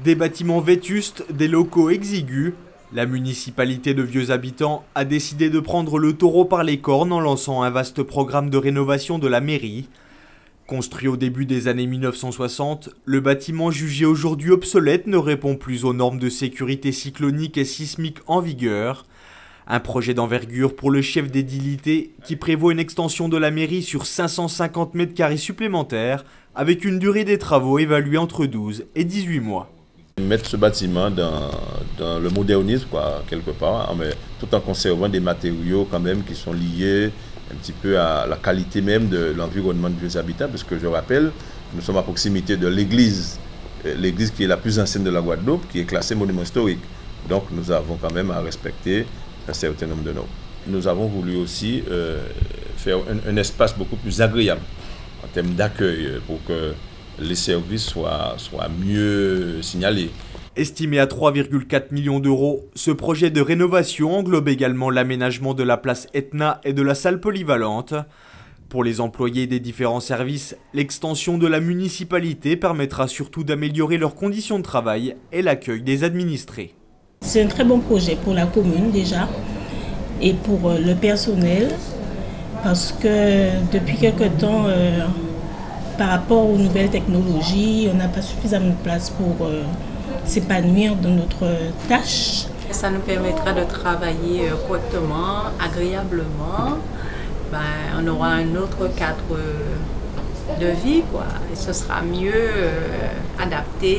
Des bâtiments vétustes, des locaux exigus, la municipalité de Vieux-Habitants a décidé de prendre le taureau par les cornes en lançant un vaste programme de rénovation de la mairie. Construit au début des années 1960, le bâtiment jugé aujourd'hui obsolète ne répond plus aux normes de sécurité cyclonique et sismique en vigueur. Un projet d'envergure pour le chef d'édilité qui prévoit une extension de la mairie sur 550 mètres carrés supplémentaires avec une durée des travaux évaluée entre 12 et 18 mois. Mettre ce bâtiment dans le modernisme, quelque part, mais tout en conservant des matériaux quand même qui sont liés un petit peu à la qualité même de l'environnement de Vieux-Habitants, parce que je rappelle, nous sommes à proximité de l'église qui est la plus ancienne de la Guadeloupe, qui est classée monument historique. Donc nous avons quand même à respecter un certain nombre de normes. Nous avons voulu aussi faire un espace beaucoup plus agréable en termes d'accueil pour que les services soient mieux signalés. Estimé à 3,4 millions d'euros, ce projet de rénovation englobe également l'aménagement de la place Etna et de la salle polyvalente. Pour les employés des différents services, l'extension de la municipalité permettra surtout d'améliorer leurs conditions de travail et l'accueil des administrés. C'est un très bon projet pour la commune déjà et pour le personnel parce que depuis quelque temps, par rapport aux nouvelles technologies, on n'a pas suffisamment de place pour s'épanouir dans notre tâche. Ça nous permettra de travailler correctement, agréablement. On aura un autre cadre de vie, et ce sera mieux adapté,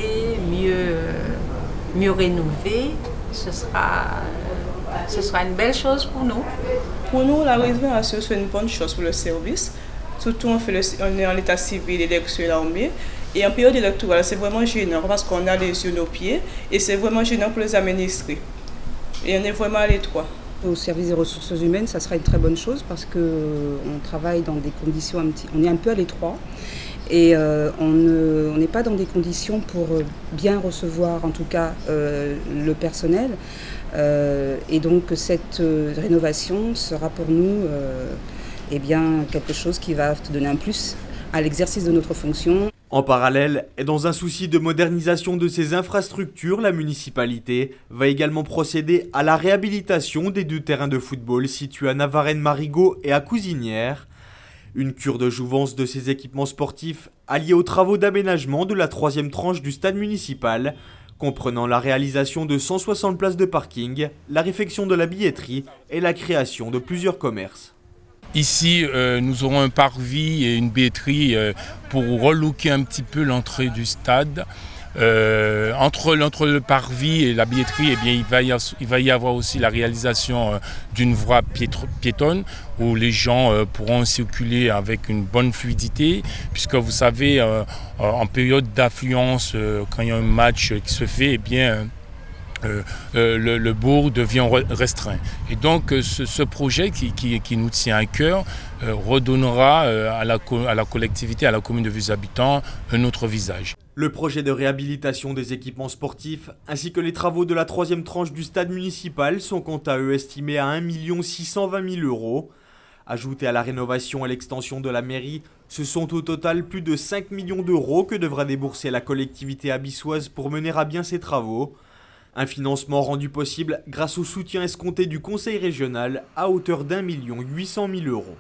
mieux rénové. Ce sera une belle chose pour nous. Pour nous, la rénovation, c'est une bonne chose pour le service. Surtout, on est en état civil et sur l'armée. Et en période électorale, c'est vraiment gênant parce qu'on a les yeux nos pieds et c'est vraiment gênant pour les administrés. Et on est vraiment à l'étroit. Au service des ressources humaines, ça sera une très bonne chose parce qu'on travaille dans des conditions, on est un peu à l'étroit. Et on n'est pas dans des conditions pour bien recevoir, en tout cas, le personnel. Et donc cette rénovation sera pour nous quelque chose qui va te donner un plus à l'exercice de notre fonction. En parallèle, et dans un souci de modernisation de ses infrastructures, la municipalité va également procéder à la réhabilitation des 2 terrains de football situés à Navarenne-Marigot et à Cousinière. Une cure de jouvence de ces équipements sportifs alliée aux travaux d'aménagement de la 3e tranche du stade municipal, comprenant la réalisation de 160 places de parking, la réfection de la billetterie et la création de plusieurs commerces. Ici, nous aurons un parvis et une billetterie pour relooker un petit peu l'entrée du stade. Entre le parvis et la billetterie, il va y avoir aussi la réalisation d'une voie piétonne où les gens pourront circuler avec une bonne fluidité, puisque vous savez, en période d'affluence, quand il y a un match qui se fait, le bourg devient restreint. Et donc ce projet qui nous tient à cœur redonnera à la collectivité, à la commune de Vieux-Habitants, un autre visage. Le projet de réhabilitation des équipements sportifs ainsi que les travaux de la 3e tranche du stade municipal sont quant à eux estimés à 1 620 000 euros. Ajoutés à la rénovation et l'extension de la mairie, ce sont au total plus de 5 millions d'euros que devra débourser la collectivité abyssoise pour mener à bien ces travaux. Un financement rendu possible grâce au soutien escompté du Conseil régional à hauteur d'1 800 000 euros.